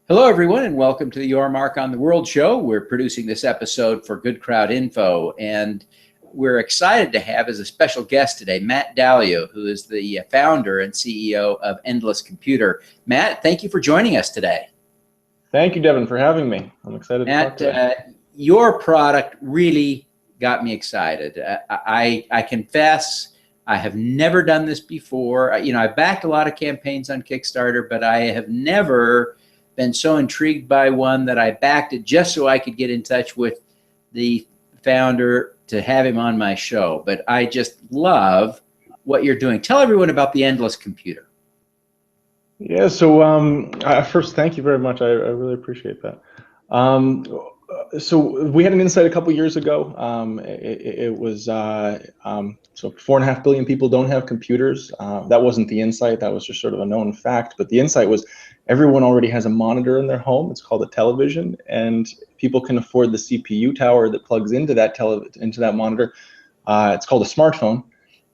Hello, everyone, and welcome to the Your Mark on the World show. We're producing this episode for GoodCrowd.info, and we're excited to have as a special guest today Matt Dalio, who is the founder and CEO of Endless Computer. Matt, thank you for joining us today. Thank you, Devin, for having me. I'm excited to talk today. Your product really got me excited. I confess I have never done this before. I've backed a lot of campaigns on Kickstarter, but I have never been so intrigued by one that I backed it just so I could get in touch with the founder to have him on my show. But I just love what you're doing. Tell everyone about the Endless Computer. Yeah, so first, thank you very much. I really appreciate that. So we had an insight a couple years ago. It was so 4.5 billion people don't have computers. That wasn't the insight. That was just sort of a known fact. But the insight was everyone already has a monitor in their home. It's called a television, and people can afford the CPU tower that plugs into that monitor. It's called a smartphone.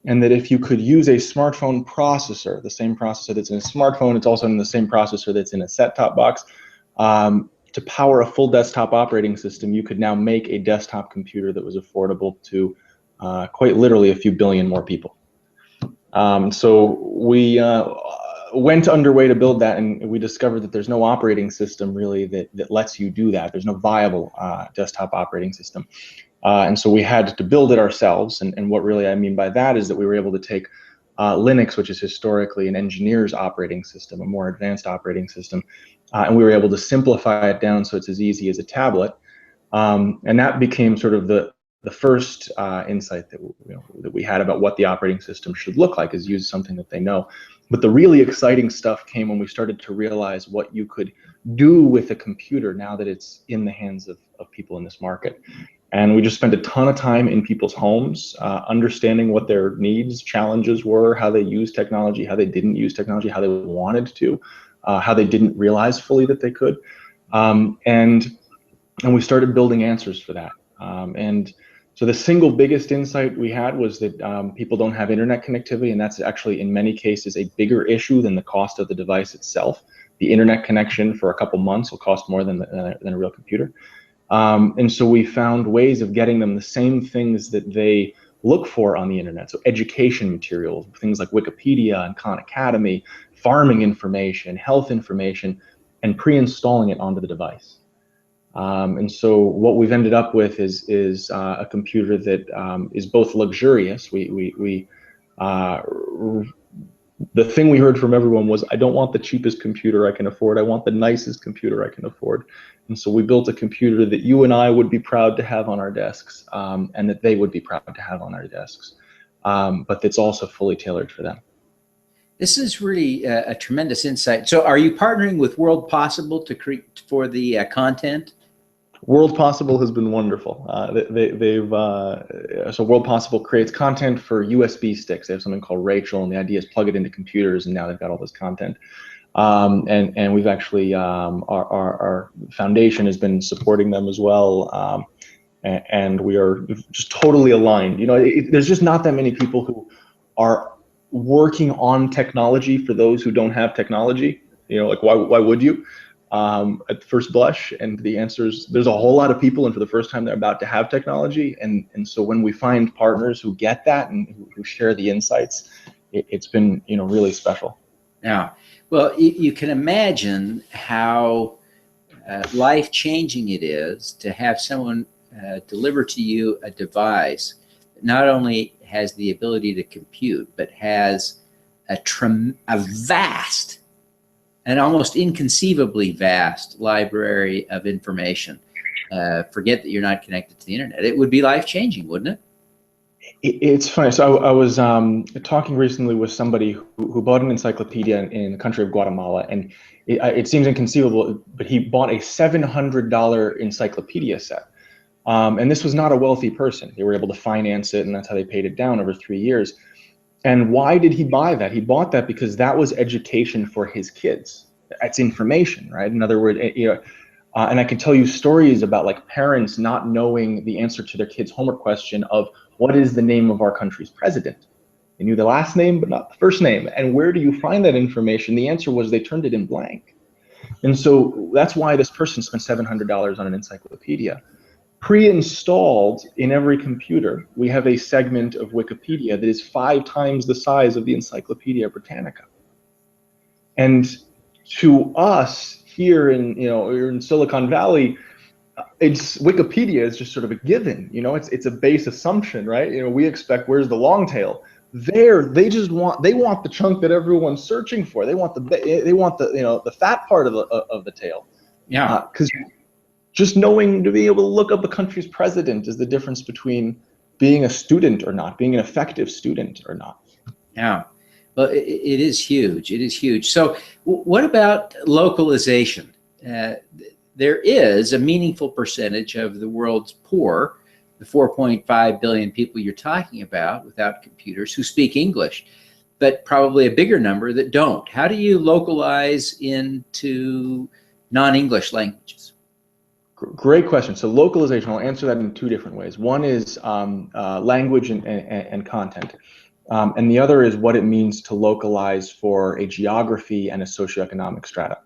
And that if you could use a smartphone processor, the same processor that's in a smartphone, it's also in the same processor that's in a set-top box, to power a full desktop operating system, you could now make a desktop computer that was affordable to quite literally a few billion more people. So we went underway to build that, and we discovered that there's no operating system really that lets you do that. There's no viable desktop operating system. And so we had to build it ourselves. And what really I mean by that is that we were able to take Linux, which is historically an engineer's operating system, a more advanced operating system, and we were able to simplify it down so it's as easy as a tablet. And that became sort of the first insight that we had about what the operating system should look like, is use something that they know. But the really exciting stuff came when we started to realize what you could do with a computer now that it's in the hands of people in this market. And we just spent a ton of time in people's homes, understanding what their needs, challenges were, how they use technology, how they didn't use technology, how they wanted to, how they didn't realize fully that they could. And we started building answers for that. And so the single biggest insight we had was that people don't have internet connectivity, and that's actually in many cases a bigger issue than the cost of the device itself. The internet connection for a couple months will cost more than a real computer. And so we found ways of getting them the same things that they look for on the internet. So education materials, things like Wikipedia and Khan Academy, farming information, health information, and pre-installing it onto the device. And so what we've ended up with is a computer that is both luxurious. The thing we heard from everyone was, I don't want the cheapest computer I can afford. I want the nicest computer I can afford. And so we built a computer that you and I would be proud to have on our desks, and that they would be proud to have on our desks, but that's also fully tailored for them. This is really a tremendous insight. So are you partnering with World Possible to create for the content? World Possible has been wonderful. So World Possible creates content for USB sticks. They have something called Rachel, and the idea is plug it into computers, and now they've got all this content. And we've actually, our foundation has been supporting them as well. And we are just totally aligned. There's just not that many people who are working on technology for those who don't have technology. Like why would you? At first blush, and the answer is there's a whole lot of people, and for the first time they're about to have technology, and so when we find partners who get that and who share the insights, it's been really special. Yeah, well, you can imagine how life-changing it is to have someone deliver to you a device that not only has the ability to compute, but has a vast and almost inconceivably vast library of information. Forget that you're not connected to the internet. It would be life-changing, wouldn't it? It's funny. So I was talking recently with somebody who bought an encyclopedia in the country of Guatemala, and it seems inconceivable, but he bought a $700 encyclopedia set. And this was not a wealthy person. They were able to finance it, and that's how they paid it down over 3 years. And why did he buy that? He bought that because that was education for his kids. That's information, right? In other words, and I can tell you stories about like parents not knowing the answer to their kid's homework question of what is the name of our country's president? They knew the last name, but not the first name. And where do you find that information? The answer was they turned it in blank. And so that's why this person spent $700 on an encyclopedia. Pre-installed in every computer, we have a segment of Wikipedia that is 5 times the size of the Encyclopedia Britannica. And to us here in Silicon Valley, it's Wikipedia is just sort of a given. It's a base assumption, right? We expect, where's the long tail? There, they want the chunk that everyone's searching for. They want the fat part of the tail. Yeah. Because just knowing to be able to look up a country's president is the difference between being a student or not, being an effective student or not. Yeah. Well, it is huge. It is huge. So what about localization? There is a meaningful percentage of the world's poor, the 4.5 billion people you're talking about without computers, who speak English, but probably a bigger number that don't. How do you localize into non-English languages? Great question. So localization, I'll answer that in 2 different ways. One is language and content. And the other is what it means to localize for a geography and a socioeconomic strata.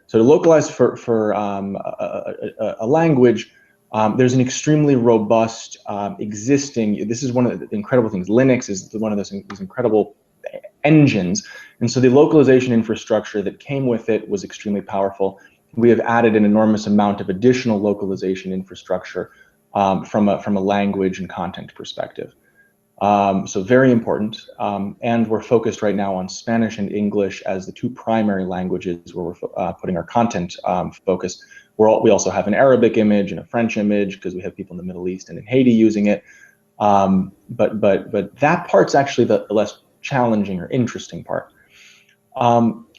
So to localize for a language, there's an extremely robust existing, this is one of the incredible things, Linux is one of those incredible engines. And so the localization infrastructure that came with it was extremely powerful. We have added an enormous amount of additional localization infrastructure from a language and content perspective. So very important. And we're focused right now on Spanish and English as the 2 primary languages where we're putting our content focus. We also have an Arabic image and a French image because we have people in the Middle East and in Haiti using it. But that part's actually the less challenging or interesting part.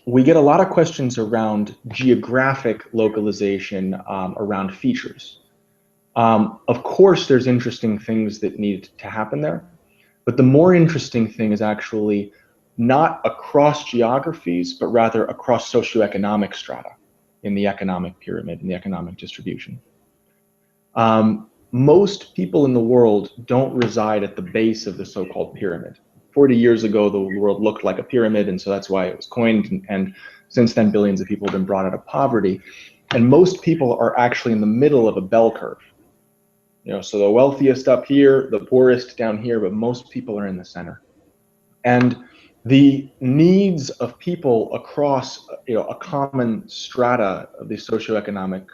We get a lot of questions around geographic localization around features. Of course, there's interesting things that need to happen there, but the more interesting thing is actually not across geographies, but rather across socioeconomic strata in the economic pyramid, in the economic distribution. Most people in the world don't reside at the base of the so-called pyramid. 40 years ago, the world looked like a pyramid, and so that's why it was coined. And since then, billions of people have been brought out of poverty. And most people are actually in the middle of a bell curve. So the wealthiest up here, the poorest down here, but most people are in the center. And the needs of people across, a common strata of the socioeconomic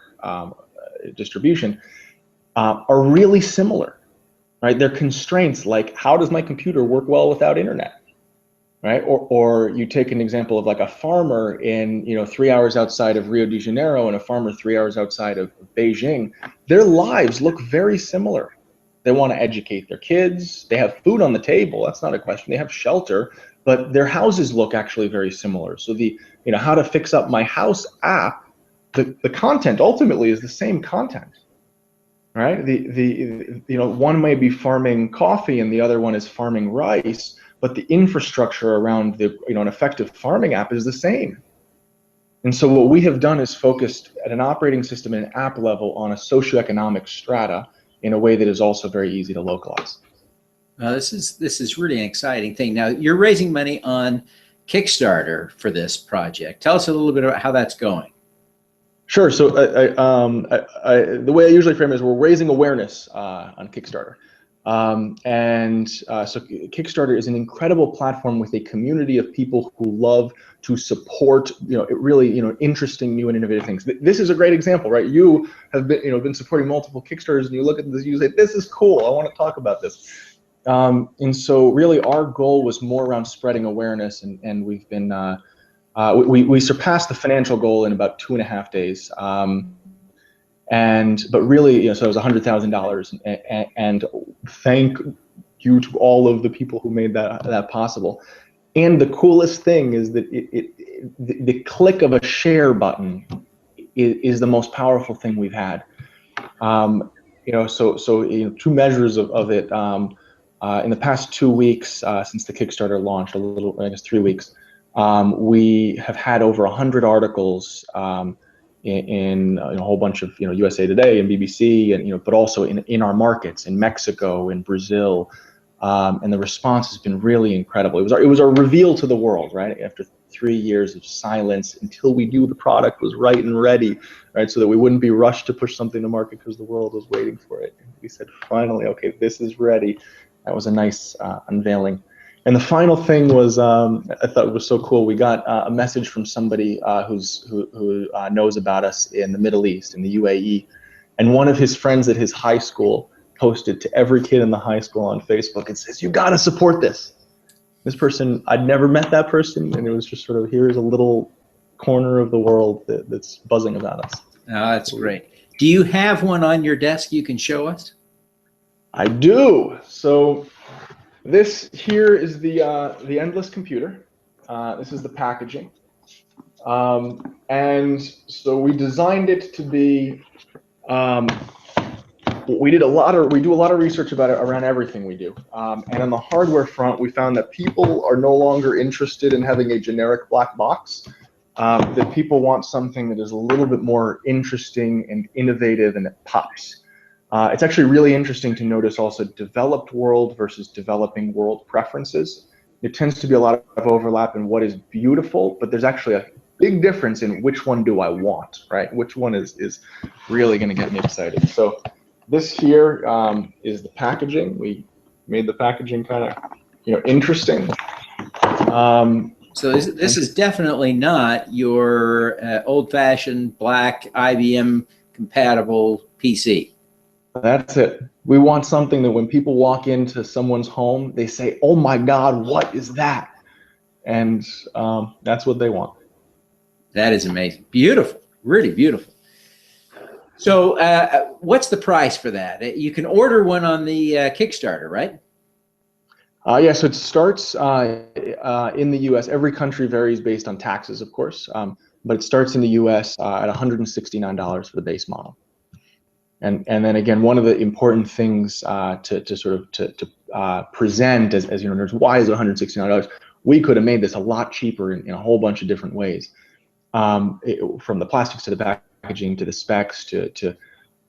distribution are really similar. Right, they're constraints like, how does my computer work well without internet, right? Or you take an example of like a farmer in 3 hours outside of Rio de Janeiro and a farmer 3 hours outside of Beijing. Their lives look very similar. They want to educate their kids. They have food on the table. That's not a question. They have shelter, but their houses look actually very similar. So the how to fix up my house app, the content ultimately is the same content. Right, one may be farming coffee and the other one is farming rice, but the infrastructure around an effective farming app is the same. And so what we have done is focused at an operating system and an app level on a socioeconomic strata in a way that is also very easy to localize. This is really an exciting thing. Now you're raising money on Kickstarter for this project. Tell us a little bit about how that's going. Sure. So the way I usually frame it is we're raising awareness on Kickstarter. So Kickstarter is an incredible platform with a community of people who love to support, really, interesting, new and innovative things. This is a great example, right? You have been supporting multiple Kickstarters, and you look at this, you say, this is cool. I want to talk about this. And so really our goal was more around spreading awareness, and we've been, we surpassed the financial goal in about 2.5 days. But really, so it was $100,000, and thank you to all of the people who made that possible. And the coolest thing is that the click of a share button is the most powerful thing we've had. So 2 measures of it. In the past 2 weeks, since the Kickstarter launched, I guess 3 weeks, we have had over 100 articles in a whole bunch of USA Today and BBC, and but also in our markets in Mexico, in Brazil, and the response has been really incredible. It was our reveal to the world, right? After 3 years of silence until we knew the product was right and ready, right? So that we wouldn't be rushed to push something to market because the world was waiting for it. And we said, finally, okay, this is ready. That was a nice unveiling. And the final thing was, I thought it was so cool. We got a message from somebody who knows about us in the Middle East, in the UAE. And one of his friends at his high school posted to every kid in the high school on Facebook and says, you got to support this. This person, I'd never met that person, and it was just sort of, here's a little corner of the world that's buzzing about us. Oh, that's great. Do you have one on your desk you can show us? I do. So this here is the endless computer. This is the packaging. And so we designed it to be, we do a lot of research about it around everything we do. And on the hardware front, we found that people are no longer interested in having a generic black box. That people want something that is a little bit more interesting and innovative, and it pops. It's actually really interesting to notice also developed world versus developing world preferences. There tends to be a lot of overlap in what is beautiful, but there's actually a big difference in which one do I want, right? Which one is really going to get me excited. So this here is the packaging. We made the packaging kind of, interesting. So this is definitely not your old-fashioned black IBM compatible PC. That's it. We want something that when people walk into someone's home, they say, "Oh my God, what is that?" And that's what they want. That is amazing. Beautiful. Really beautiful. So what's the price for that? You can order one on the Kickstarter, right? Yeah, so it starts in the US. Every country varies based on taxes, of course, but it starts in the US at $169 for the base model. And then again, one of the important things to present as you know, why is it $169? We could have made this a lot cheaper in a whole bunch of different ways, from the plastics to the packaging to the specs to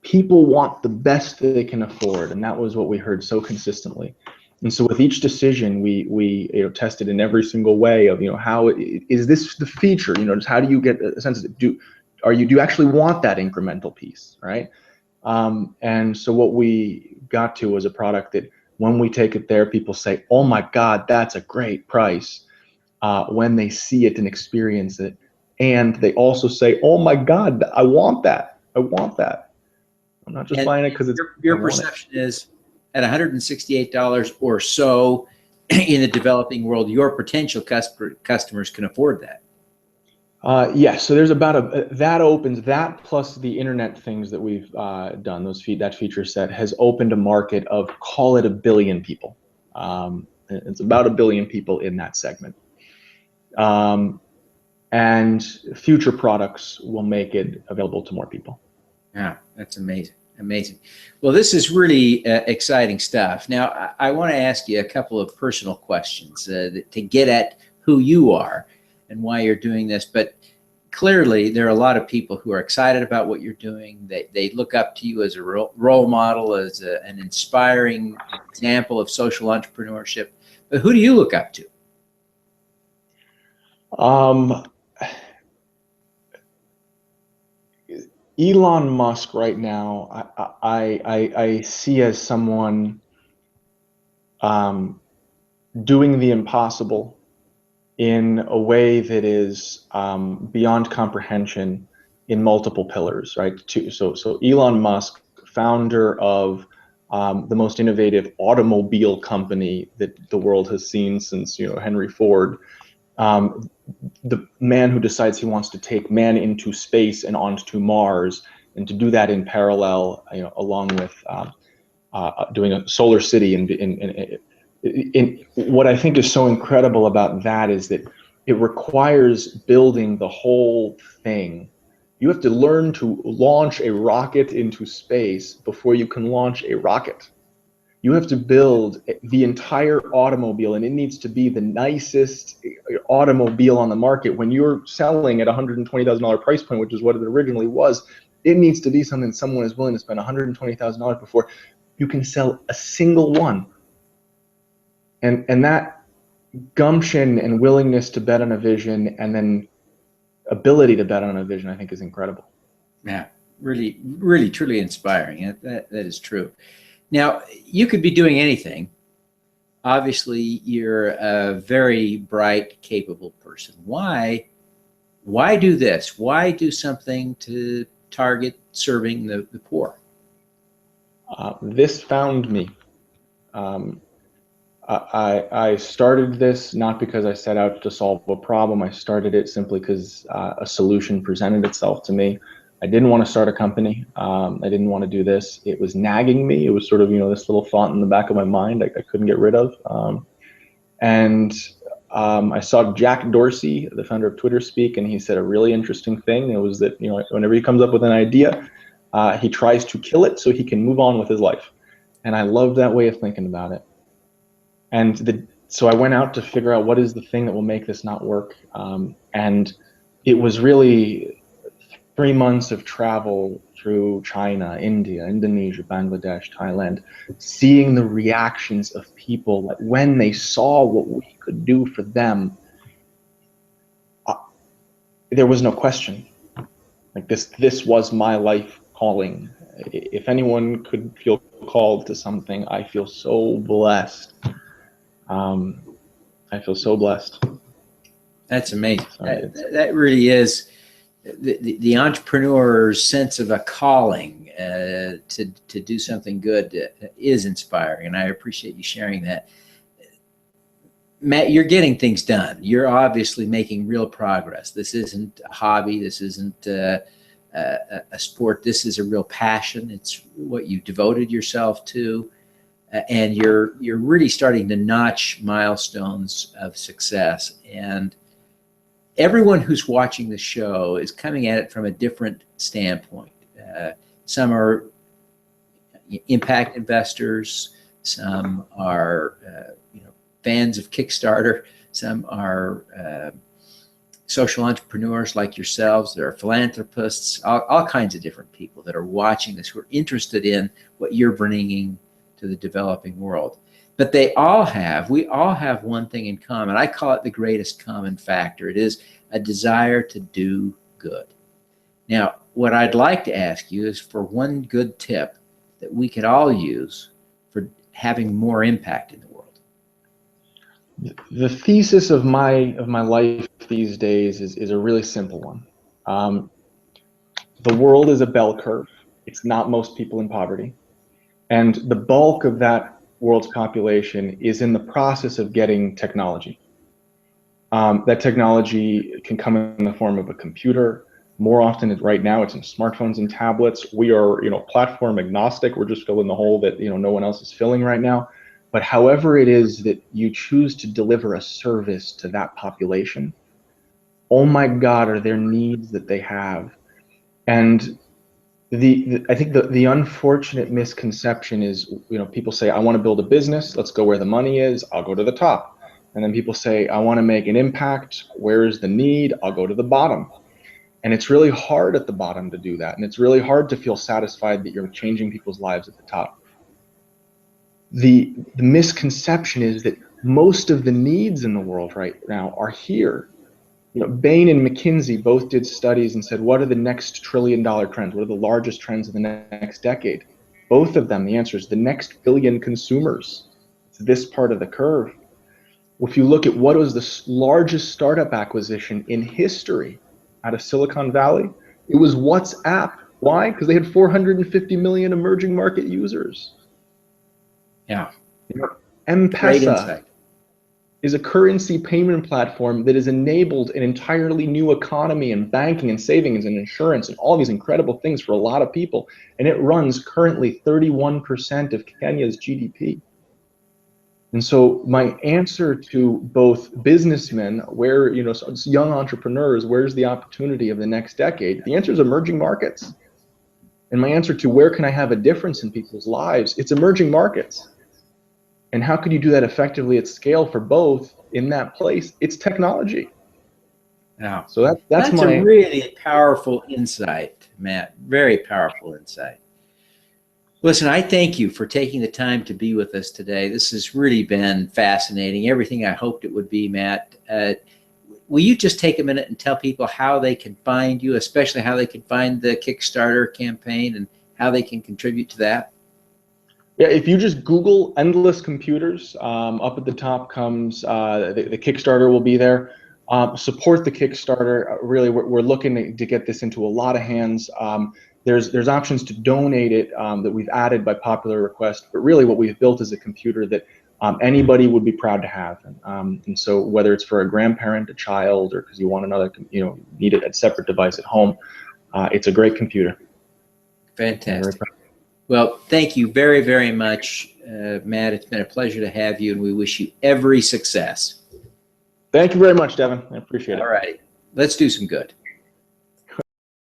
people want the best that they can afford, and that was what we heard so consistently. And so with each decision, we tested in every single way of how is this the feature? Just how do you get a sense of do you actually want that incremental piece, right? And so what we got to was a product that when we take it there, people say, "Oh my God, that's a great price," when they see it and experience it, and they also say, "Oh my God, I want that. I want that. I'm not just buying it because it's." Your perception is at $168 or so in the developing world, your potential customers can afford that. Yes, so there's about that opens that plus the internet things that we've done. That feature set has opened a market of, call it, 1 billion people. It's about 1 billion people in that segment, and future products will make it available to more people. Yeah, that's amazing. Amazing. Well, this is really exciting stuff. Now, I want to ask you a couple of personal questions to get at who you are and why you're doing this. But clearly, there are a lot of people who are excited about what you're doing. They look up to you as a role model, as an inspiring example of social entrepreneurship. But who do you look up to? Elon Musk right now, I see as someone doing the impossible in a way that is beyond comprehension in multiple pillars, right? So Elon Musk, founder of the most innovative automobile company that the world has seen since Henry Ford. The man who decides he wants to take man into space and onto Mars, and to do that in parallel, along with doing a solar city. And what I think is so incredible about that is that it requires building the whole thing. You have to learn to launch a rocket into space before you can launch a rocket. You have to build the entire automobile, and it needs to be the nicest automobile on the market. When you're selling at $120,000 price point, which is what it originally was, it needs to be something someone is willing to spend $120,000 before you can sell a single one. And that gumption and willingness to bet on a vision, and then ability to bet on a vision, I think is incredible. Yeah, really, really, truly inspiring. That is true. Now, you could be doing anything. Obviously, you're a very bright, capable person. Why do this? Why do something to target serving the poor? This found me. I started this not because I set out to solve a problem. I started it simply because a solution presented itself to me. I didn't want to start a company. I didn't want to do this. It was nagging me. It was sort of, this little thought in the back of my mind I couldn't get rid of. And I saw Jack Dorsey, the founder of Twitter, speak, and he said a really interesting thing. It was that, whenever he comes up with an idea, he tries to kill it so he can move on with his life. And I love that way of thinking about it. And so I went out to figure out what is the thing that will make this not work. And it was really 3 months of travel through China, India, Indonesia, Bangladesh, Thailand, seeing the reactions of people that when they saw what we could do for them, there was no question. Like this was my life calling. If anyone could feel called to something, I feel so blessed. I feel so blessed. That's amazing. That really is the entrepreneur's sense of a calling to do something good is inspiring, and I appreciate you sharing that. Matt, you're getting things done. You're obviously making real progress. This isn't a hobby. This isn't a sport. This is a real passion. It's what you devoted yourself to. And you're really starting to notch milestones of success. And everyone who's watching the show is coming at it from a different standpoint. Some are impact investors. Some are fans of Kickstarter. Some are social entrepreneurs like yourselves. There are philanthropists, all kinds of different people that are watching this who are interested in what you're bringing to the developing world. But we all have one thing in common. I call it the greatest common factor. It is a desire to do good. Now, what I'd like to ask you is for one good tip that we could all use for having more impact in the world. The thesis of my life these days is a really simple one. The world is a bell curve. It's not most people in poverty. And the bulk of that world's population is in the process of getting technology. That technology can come in the form of a computer. More often right now, it's in smartphones and tablets. We are, platform agnostic. We're just filling the hole that, no one else is filling right now. But however it is that you choose to deliver a service to that population, oh my God, are there needs that they have? And I think the unfortunate misconception is, people say, I want to build a business. Let's go where the money is. I'll go to the top. And then people say, I want to make an impact. Where is the need? I'll go to the bottom. And it's really hard at the bottom to do that. And it's really hard to feel satisfied that you're changing people's lives at the top. The misconception is that most of the needs in the world right now are here. Bain and McKinsey both did studies and said, what are the next $1 trillion trends? What are the largest trends of the next decade? Both of them, the answer is the next billion consumers. It's this part of the curve. If you look at what was the largest startup acquisition in history out of Silicon Valley, it was WhatsApp. Why? Because they had 450 million emerging market users. Yeah. M-Pesa is a currency payment platform that has enabled an entirely new economy in banking and savings and insurance and all these incredible things for a lot of people. And it runs currently 31% of Kenya's GDP. And so my answer to both businessmen, where, young entrepreneurs, where's the opportunity of the next decade? The answer is emerging markets. And my answer to where can I have a difference in people's lives? It's emerging markets. And how could you do that effectively at scale for both in that place? It's technology. Yeah. So that's a really powerful insight, Matt. Very powerful insight. Listen, I thank you for taking the time to be with us today. This has really been fascinating. Everything I hoped it would be, Matt. Will you just take a minute and tell people how they can find you, especially how they can find the Kickstarter campaign and how they can contribute to that? Yeah, if you just Google endless computers, up at the top comes the Kickstarter will be there. Support the Kickstarter. Really, we're looking to get this into a lot of hands. There's options to donate it that we've added by popular request, but really what we've built is a computer that anybody would be proud to have. And so whether it's for a grandparent, a child, or because you want another, need a separate device at home, it's a great computer. Fantastic. Well, thank you very, very much, Matt. It's been a pleasure to have you, and we wish you every success. Thank you very much, Devin. I appreciate it. All righty. Let's do some good.